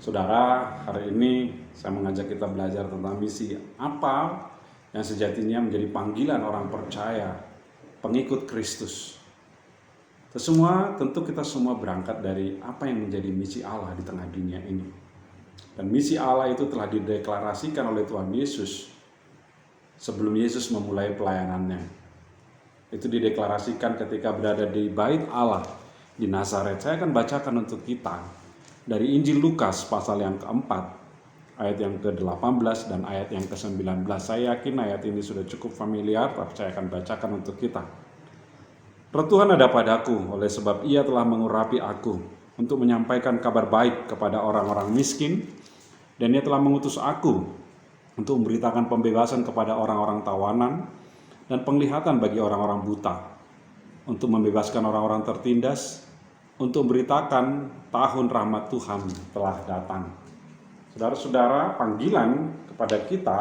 Saudara, hari ini saya mengajak kita belajar tentang misi apa yang sejatinya menjadi panggilan orang percaya, pengikut Kristus. Tentu kita semua berangkat dari apa yang menjadi misi Allah di tengah dunia ini. Dan misi Allah itu telah dideklarasikan oleh Tuhan Yesus sebelum Yesus memulai pelayanannya. Itu dideklarasikan ketika berada di Bait Allah di Nazaret. Saya akan bacakan untuk kita dari Injil Lukas pasal yang keempat, ayat yang ke-18 dan ayat yang ke-19. Saya yakin ayat ini sudah cukup familiar, tapi saya akan bacakan untuk kita. Roh Tuhan ada padaku, oleh sebab Ia telah mengurapi aku untuk menyampaikan kabar baik kepada orang-orang miskin, dan Ia telah mengutus aku untuk memberitakan pembebasan kepada orang-orang tawanan dan penglihatan bagi orang-orang buta, untuk membebaskan orang-orang tertindas, untuk memberitakan tahun rahmat Tuhan telah datang. Saudara-saudara, panggilan kepada kita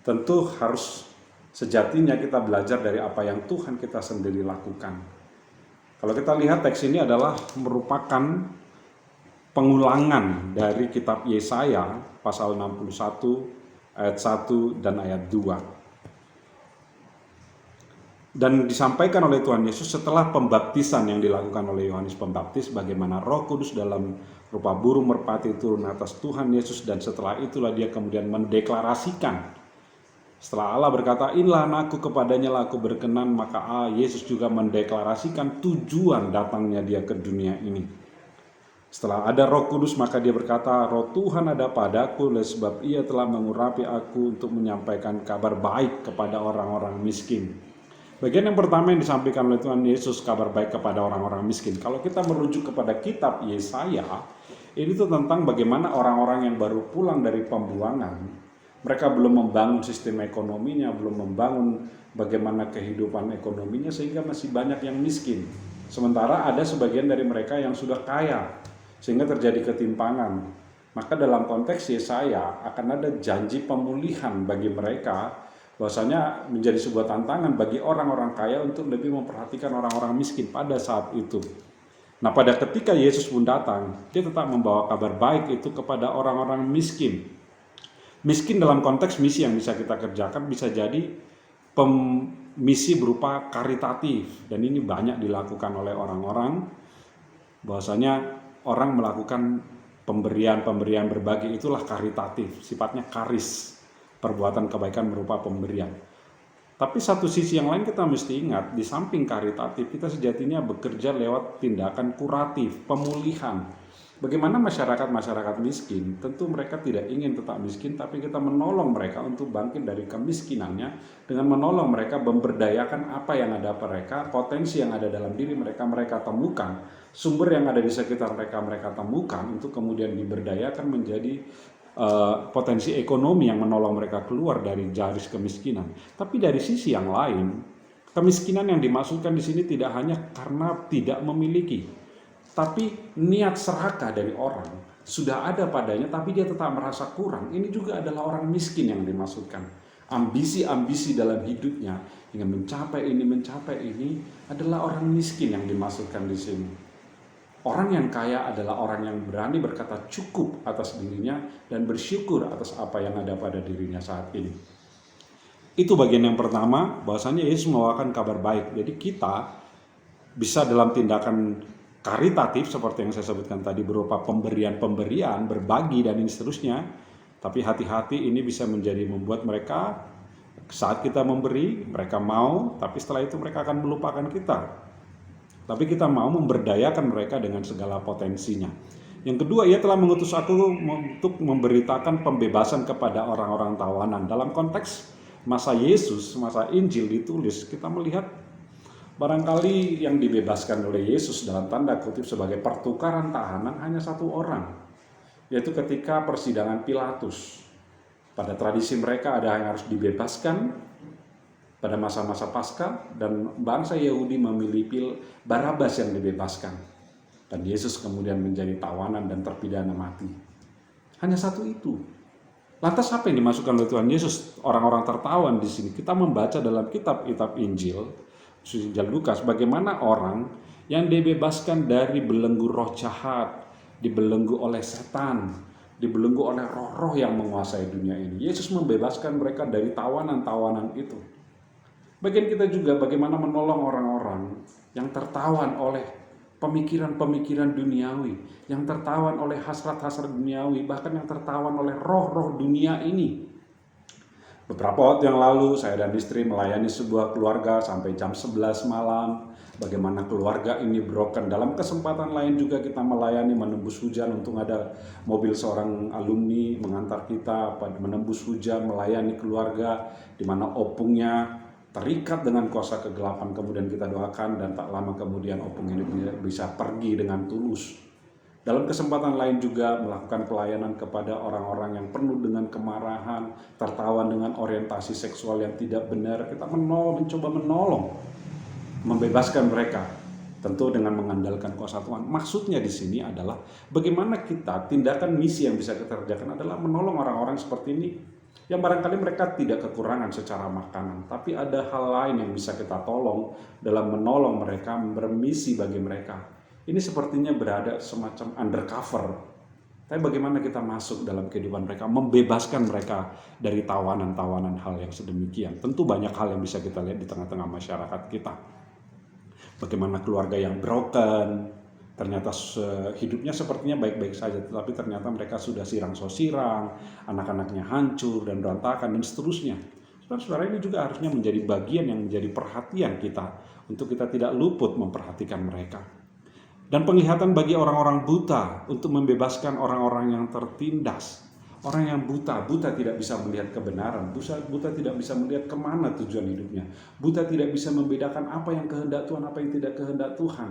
tentu harus sejatinya kita belajar dari apa yang Tuhan kita sendiri lakukan. Kalau kita lihat teks ini adalah merupakan pengulangan dari kitab Yesaya pasal 61 ayat 1 dan ayat 2. Dan disampaikan oleh Tuhan Yesus setelah pembaptisan yang dilakukan oleh Yohanes Pembaptis, bagaimana Roh Kudus dalam rupa burung merpati turun atas Tuhan Yesus, dan setelah itulah dia kemudian mendeklarasikan. Setelah Allah berkata, "Inilah anakku, kepadanya lah aku berkenan," maka Yesus juga mendeklarasikan tujuan datangnya dia ke dunia ini. Setelah ada Roh Kudus, maka dia berkata, "Roh Tuhan ada padaku, oleh sebab Ia telah mengurapi aku untuk menyampaikan kabar baik kepada orang-orang miskin." Bagian yang pertama yang disampaikan oleh Tuhan Yesus, kabar baik kepada orang-orang miskin. Kalau kita merujuk kepada kitab Yesaya, ini tuh tentang bagaimana orang-orang yang baru pulang dari pembuangan, mereka belum membangun sistem ekonominya, belum membangun bagaimana kehidupan ekonominya, sehingga masih banyak yang miskin. Sementara ada sebagian dari mereka yang sudah kaya, sehingga terjadi ketimpangan. Maka dalam konteks Yesaya akan ada janji pemulihan bagi mereka, bahwasanya menjadi sebuah tantangan bagi orang-orang kaya untuk lebih memperhatikan orang-orang miskin pada saat itu. Nah, pada ketika Yesus pun datang, dia tetap membawa kabar baik itu kepada orang-orang miskin. Miskin dalam konteks misi yang bisa kita kerjakan bisa jadi misi berupa karitatif, dan ini banyak dilakukan oleh orang-orang, bahwasanya orang melakukan pemberian berbagi, itulah karitatif, sifatnya karis, perbuatan kebaikan berupa pemberian. Tapi satu sisi yang lain kita mesti ingat, di samping karitatif kita sejatinya bekerja lewat tindakan kuratif, pemulihan. Bagaimana masyarakat miskin, tentu mereka tidak ingin tetap miskin, tapi kita menolong mereka untuk bangkit dari kemiskinannya dengan menolong mereka, memberdayakan apa yang ada mereka, potensi yang ada dalam diri mereka temukan, sumber yang ada di sekitar mereka temukan, untuk kemudian diberdayakan menjadi potensi ekonomi yang menolong mereka keluar dari garis kemiskinan. Tapi dari sisi yang lain, kemiskinan yang dimaksudkan di sini tidak hanya karena tidak memiliki, tapi niat serakah dari orang sudah ada padanya, tapi dia tetap merasa kurang. Ini juga adalah orang miskin yang dimaksudkan. Ambisi-ambisi dalam hidupnya ingin mencapai ini adalah orang miskin yang dimaksudkan di sini. Orang yang kaya adalah orang yang berani berkata cukup atas dirinya dan bersyukur atas apa yang ada pada dirinya saat ini. Itu bagian yang pertama, bahwasanya Yesus membawakan kabar baik. Jadi kita bisa dalam tindakan karitatif seperti yang saya sebutkan tadi, berupa pemberian, berbagi dan seterusnya. Tapi hati-hati, ini bisa menjadi membuat mereka saat kita memberi, mereka mau, tapi setelah itu mereka akan melupakan kita. Tapi kita mau memberdayakan mereka dengan segala potensinya. Yang kedua, Ia telah mengutus aku untuk memberitakan pembebasan kepada orang-orang tawanan. Dalam konteks masa Yesus, masa Injil ditulis, kita melihat barangkali yang dibebaskan oleh Yesus dalam tanda kutip sebagai pertukaran tahanan hanya satu orang, yaitu ketika persidangan Pilatus. Pada tradisi mereka ada yang harus dibebaskan pada masa-masa Paskah, dan bangsa Yahudi memilih Barabas yang dibebaskan, dan Yesus kemudian menjadi tawanan dan terpidana mati. Hanya satu itu. Lantas apa yang dimasukkan oleh Tuhan Yesus? Orang-orang tertawan di sini. Kita membaca dalam kitab Injil Lukas bagaimana orang yang dibebaskan dari belenggu roh jahat, dibelenggu oleh setan, dibelenggu oleh roh-roh yang menguasai dunia ini. Yesus membebaskan mereka dari tawanan-tawanan itu. Bagian kita juga bagaimana menolong orang-orang yang tertawan oleh pemikiran-pemikiran duniawi, yang tertawan oleh hasrat-hasrat duniawi, bahkan yang tertawan oleh roh-roh dunia ini. Beberapa waktu yang lalu saya dan istri melayani sebuah keluarga sampai jam 11 malam. Bagaimana keluarga ini broken. Dalam kesempatan lain juga kita melayani menembus hujan. Untung ada mobil seorang alumni mengantar kita menembus hujan, melayani keluarga di mana opungnya terikat dengan kuasa kegelapan. Kemudian kita doakan dan tak lama kemudian opung ini bisa pergi dengan tulus. Dalam kesempatan lain juga melakukan pelayanan kepada orang-orang yang penuh dengan kemarahan, tertawan dengan orientasi seksual yang tidak benar. Kita mencoba menolong, membebaskan mereka, tentu dengan mengandalkan kuasa Tuhan. Maksudnya di sini adalah bagaimana kita, tindakan misi yang bisa kita kerjakan adalah menolong orang-orang seperti ini yang barangkali mereka tidak kekurangan secara makanan, tapi ada hal lain yang bisa kita tolong dalam menolong mereka, bermisi bagi mereka. Ini sepertinya berada semacam undercover. Tapi bagaimana kita masuk dalam kehidupan mereka, membebaskan mereka dari tawanan-tawanan hal yang sedemikian. Tentu banyak hal yang bisa kita lihat di tengah-tengah masyarakat kita. Bagaimana keluarga yang broken, ternyata hidupnya sepertinya baik-baik saja, tetapi ternyata mereka sudah sirang-sosirang, anak-anaknya hancur dan berantakan dan seterusnya. Saudara-saudara, ini juga harusnya menjadi bagian yang menjadi perhatian kita untuk kita tidak luput memperhatikan mereka. Dan penglihatan bagi orang-orang buta untuk membebaskan orang-orang yang tertindas. Orang yang buta tidak bisa melihat kebenaran, buta tidak bisa melihat kemana tujuan hidupnya. Buta tidak bisa membedakan apa yang kehendak Tuhan, apa yang tidak kehendak Tuhan.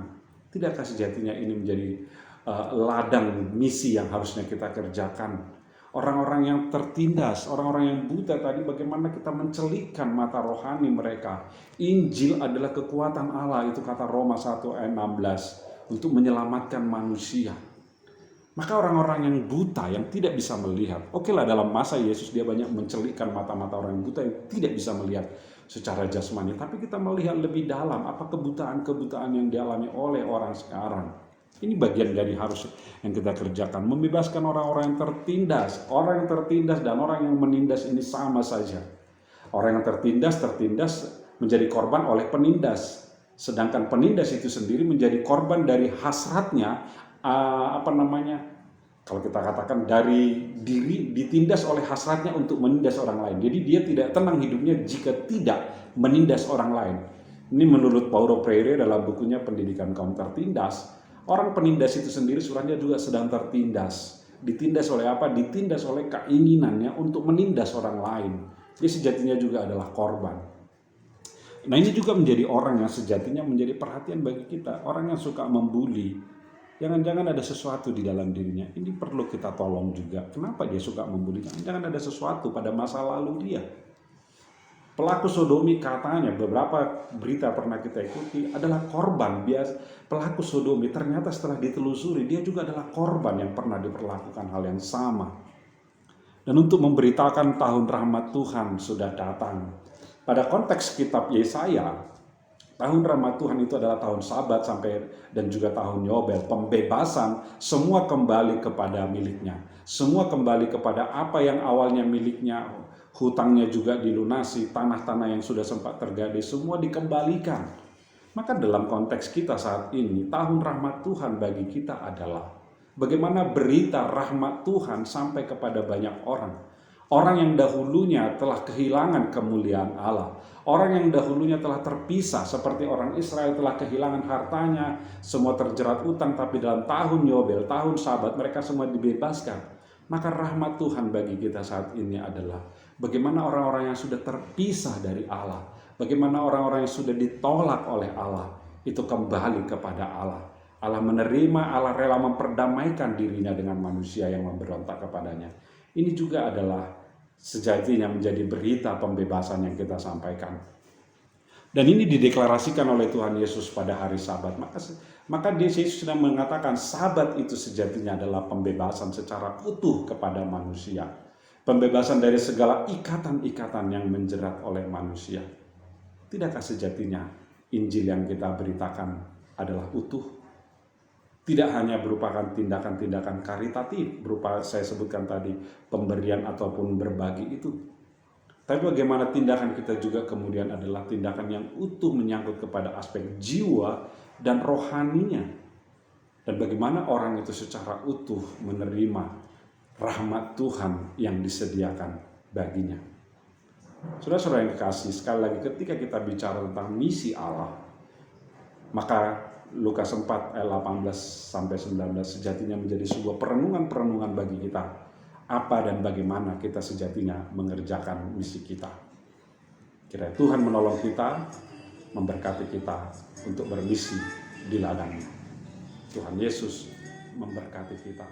Tidakkah sejatinya ini menjadi ladang misi yang harusnya kita kerjakan? Orang-orang yang tertindas, orang-orang yang buta tadi, bagaimana kita mencelikkan mata rohani mereka. Injil adalah kekuatan Allah, itu kata Roma 1 ayat 16. Untuk menyelamatkan manusia. Maka orang-orang yang buta, yang tidak bisa melihat, okelah dalam masa Yesus dia banyak mencelikkan mata-mata orang yang buta yang tidak bisa melihat secara jasmani. Tapi kita melihat lebih dalam apa kebutaan-kebutaan yang dialami oleh orang sekarang. Ini bagian dari harus yang kita kerjakan, membebaskan orang-orang yang tertindas. Orang yang tertindas dan orang yang menindas ini sama saja. Orang yang tertindas menjadi korban oleh penindas. Sedangkan penindas itu sendiri menjadi korban dari hasratnya, kalau kita katakan dari diri ditindas oleh hasratnya untuk menindas orang lain. Jadi dia tidak tenang hidupnya jika tidak menindas orang lain. Ini menurut Paulo Freire dalam bukunya Pendidikan Kaum Tertindas. Orang penindas itu sendiri sebenarnya juga sedang tertindas. Ditindas oleh apa? Ditindas oleh keinginannya untuk menindas orang lain. Dia sejatinya juga adalah korban. Nah, ini juga menjadi orang yang sejatinya menjadi perhatian bagi kita. Orang yang suka membuli, jangan-jangan ada sesuatu di dalam dirinya. Ini perlu kita tolong juga. Kenapa dia suka membuli? Jangan-jangan ada sesuatu pada masa lalu dia. Pelaku sodomi katanya, beberapa berita pernah kita ikuti, adalah korban. Pelaku sodomi ternyata setelah ditelusuri, dia juga adalah korban yang pernah diperlakukan hal yang sama. Dan untuk memberitakan tahun rahmat Tuhan sudah datang. Pada konteks kitab Yesaya, tahun rahmat Tuhan itu adalah tahun Sabat dan juga tahun Yobel. Pembebasan, semua kembali kepada miliknya. Semua kembali kepada apa yang awalnya miliknya, hutangnya juga dilunasi, tanah-tanah yang sudah sempat tergadai, semua dikembalikan. Maka dalam konteks kita saat ini, tahun rahmat Tuhan bagi kita adalah bagaimana berita rahmat Tuhan sampai kepada banyak orang. Orang yang dahulunya telah kehilangan kemuliaan Allah. Orang yang dahulunya telah terpisah seperti orang Israel telah kehilangan hartanya. Semua terjerat utang, tapi dalam tahun Yobel, tahun Sabat, mereka semua dibebaskan. Maka rahmat Tuhan bagi kita saat ini adalah bagaimana orang-orang yang sudah terpisah dari Allah. Bagaimana orang-orang yang sudah ditolak oleh Allah itu kembali kepada Allah. Allah menerima, Allah rela memperdamaikan dirinya dengan manusia yang memberontak kepadanya. Ini juga adalah sejatinya menjadi berita pembebasan yang kita sampaikan. Dan ini dideklarasikan oleh Tuhan Yesus pada hari Sabat. Maka Yesus sudah mengatakan Sabat itu sejatinya adalah pembebasan secara utuh kepada manusia. Pembebasan dari segala ikatan-ikatan yang menjerat oleh manusia. Tidakkah sejatinya Injil yang kita beritakan adalah utuh? tidak hanya merupakan tindakan-tindakan karitatif berupa saya sebutkan tadi pemberian ataupun berbagi itu, tapi bagaimana tindakan kita juga kemudian adalah tindakan yang utuh menyangkut kepada aspek jiwa dan rohaninya, dan bagaimana orang itu secara utuh menerima rahmat Tuhan yang disediakan baginya. Saudara-saudara yang kekasih, sekali lagi ketika kita bicara tentang misi Allah, maka Lukas 4 ayat 18 sampai 19 sejatinya menjadi sebuah perenungan-perenungan bagi kita, apa dan bagaimana kita sejatinya mengerjakan misi kita. Kiranya Tuhan menolong kita, memberkati kita untuk bermisi di ladangnya. Tuhan Yesus memberkati kita.